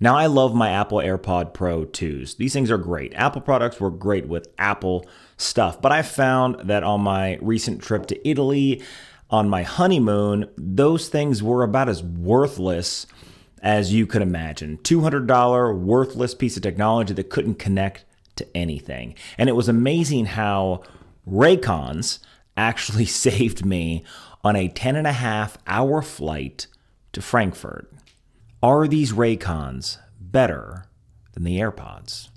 Now, I love my Apple AirPod Pro 2s. These things are great. Apple products were great with Apple stuff, but I found that on my recent trip to Italy, on my honeymoon, those things were about as worthless as you could imagine. $200 worthless piece of technology that couldn't connect to anything. And it was amazing how Raycons actually saved me on a 10.5-hour flight to Frankfurt. Are these Raycons better than the AirPods?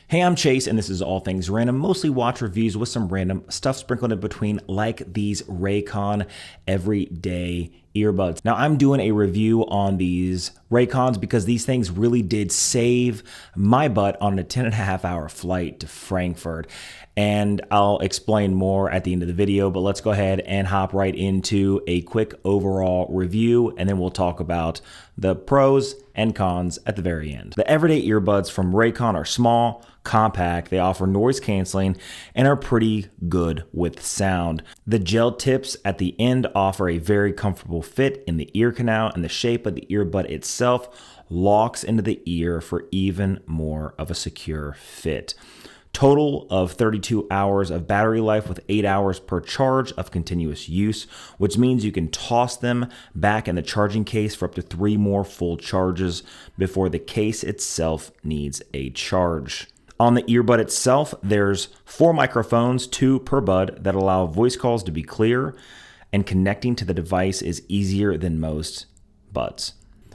Hey, I'm Chase, and this is All Things Random, mostly watch reviews with some random stuff sprinkled in between, like these Raycon everyday earbuds. Now, I'm doing a review on these Raycons because these things really did save my butt on a 10.5-hour flight to Frankfurt. And I'll explain more at the end of the video, but let's go ahead and hop right into a quick overall review, and then we'll talk about the pros and cons at the very end. The everyday earbuds from Raycon are small, compact, they offer noise canceling, and are pretty good with sound. The gel tips at the end offer a very comfortable fit in the ear canal, and the shape of the earbud itself locks into the ear for even more of a secure fit. Total of 32 hours of battery life with 8 hours per charge of continuous use, which means you can toss them back in the charging case for up to 3 more full charges before the case itself needs a charge. On the earbud itself, there's 4 microphones, 2 per bud, that allow voice calls to be clear, and connecting to the device is easier than most buds.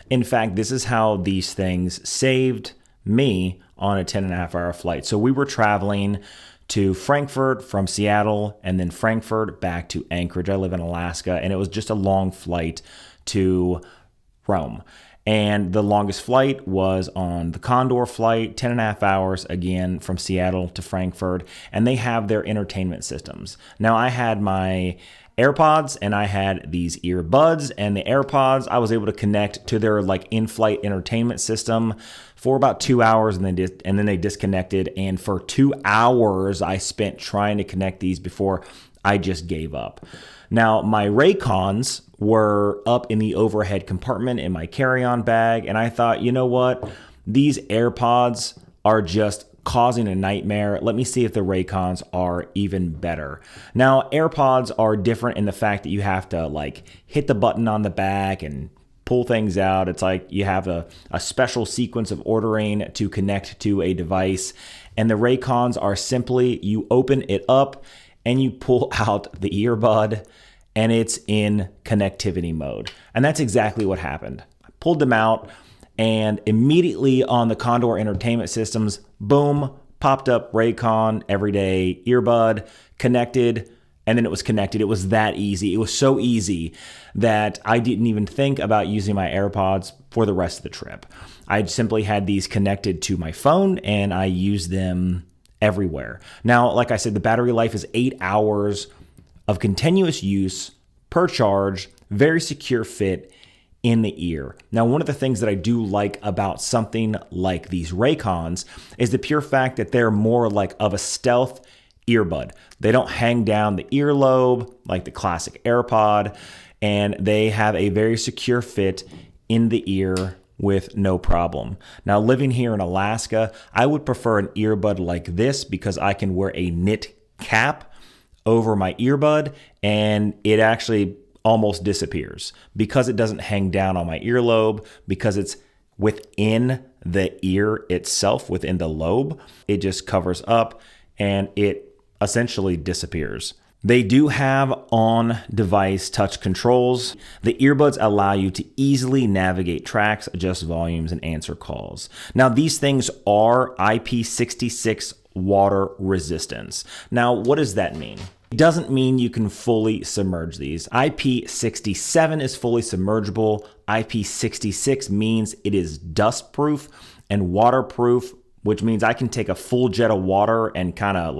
In fact, this is how these things saved me on a 10.5-hour flight. So we were traveling to Frankfurt from Seattle, and then Frankfurt back to Anchorage. I live in Alaska, and it was just a long flight to Rome. And the longest flight was on the Condor flight, 10.5 hours, again, from Seattle to Frankfurt. And they have their entertainment systems. Now, I had my AirPods and I had these earbuds, and the AirPods, I was able to connect to their in-flight entertainment system for about 2 hours, and then they disconnected. And for 2 hours, I spent trying to connect these before I just gave up. Now, my Raycons were up in the overhead compartment in my carry-on bag, and I thought, you know what? These AirPods are just causing a nightmare. Let me see if the Raycons are even better. Now, AirPods are different in the fact that you have to hit the button on the back and pull things out. It's like you have a special sequence of ordering to connect to a device. And the Raycons are simply, you open it up and you pull out the earbud and it's in connectivity mode. And that's exactly what happened. I pulled them out, and immediately on the Condor Entertainment Systems, boom, popped up Raycon everyday earbud, connected, and then it was connected. It was that easy. It was so easy that I didn't even think about using my AirPods for the rest of the trip. I simply had these connected to my phone, and I used them everywhere. Now, like I said, the battery life is 8 hours of continuous use per charge, very secure fit in the ear. Now, one of the things that I do like about something like these Raycons is the pure fact that they're more of a stealth earbud. They don't hang down the earlobe like the classic AirPod, and they have a very secure fit in the ear with no problem. Now, living here in Alaska, I would prefer an earbud like this because I can wear a knit cap over my earbud, and it actually almost disappears because it doesn't hang down on my earlobe, because it's within the ear itself, within the lobe. It just covers up and it essentially disappears. They do have on-device touch controls. The earbuds allow you to easily navigate tracks, adjust volumes, and answer calls. Now, these things are IP66 water resistance. Now, what does that mean? It doesn't mean you can fully submerge these. IP67 is fully submergible. IP66 means it is dust-proof and waterproof, which means I can take a full jet of water and kind of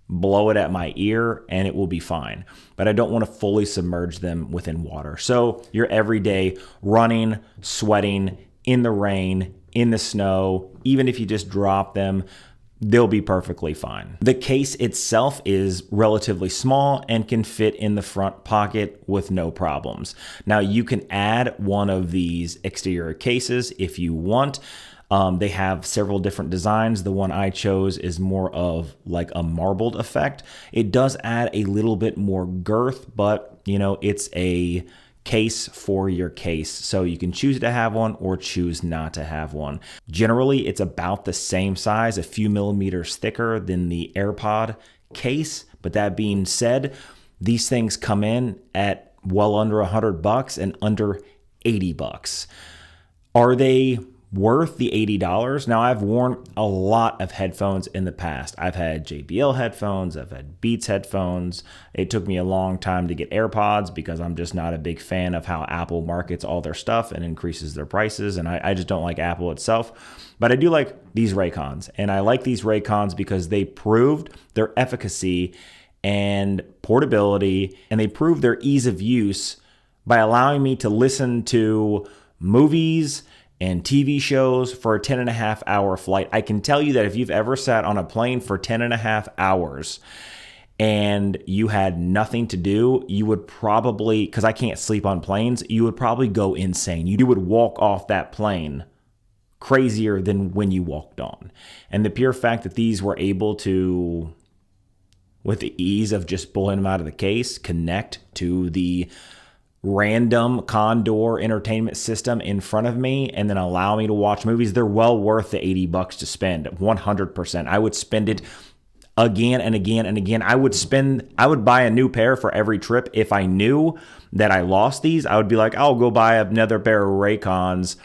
blow it at my ear and it will be fine. But I don't want to fully submerge them within water. So your everyday running, sweating, in the rain, in the snow, even if you just drop them, they'll be perfectly fine. The case itself is relatively small and can fit in the front pocket with no problems. Now you can add one of these exterior cases if you want. They have several different designs. The one I chose is more of like a marbled effect. It does add a little bit more girth, but you know, it's a case for your case. So you can choose to have one or choose not to have one. Generally, it's about the same size, a few millimeters thicker than the AirPod case. But that being said, these things come in at well under $100 and under $80. Are they worth the $80? Now, I've worn a lot of headphones in the past. I've had JBL headphones, I've had Beats headphones. It took me a long time to get AirPods because I'm just not a big fan of how Apple markets all their stuff and increases their prices, and I just don't like Apple itself. But I do like these Raycons, and I like these Raycons because they proved their efficacy and portability, and they proved their ease of use by allowing me to listen to movies and TV shows for a 10.5-hour flight. I can tell you that if you've ever sat on a plane for 10.5 hours and you had nothing to do, you would probably, because I can't sleep on planes, you would probably go insane. You would walk off that plane crazier than when you walked on. And the pure fact that these were able to, with the ease of just pulling them out of the case, connect to the random Condor entertainment system in front of me and then allow me to watch movies, they're well worth the $80 to spend. 100%. I would spend it again and again and again. I would buy a new pair for every trip. If I knew that I lost these, I would be like, I'll go buy another pair of Raycons,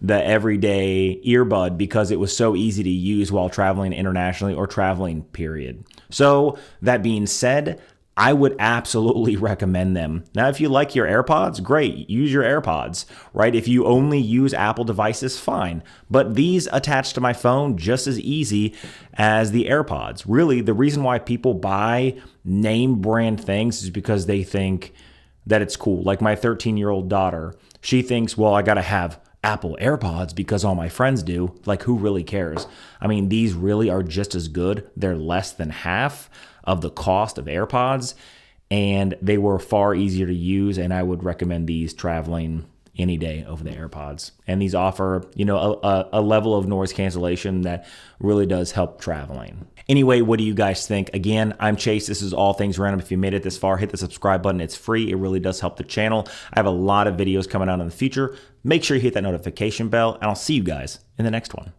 the everyday earbud, because it was so easy to use while traveling internationally or traveling, period. So that being said, I would absolutely recommend them. Now, if you like your AirPods, great, use your AirPods, right? If you only use Apple devices, fine. But these attach to my phone just as easy as the AirPods. Really, the reason why people buy name brand things is because they think that it's cool. Like my 13-year-old daughter, she thinks, well, I got to have Apple AirPods because all my friends do. Like, who really cares? I mean, these really are just as good. They're less than half of the cost of AirPods, and they were far easier to use, and I would recommend these traveling any day over the AirPods. And these offer, you know, a level of noise cancellation that really does help traveling. Anyway, what do you guys think? Again, I'm Chase. This is All Things Random. If you made it this far, hit the subscribe button. It's free. It really does help the channel. I have a lot of videos coming out in the future. Make sure you hit that notification bell, and I'll see you guys in the next one.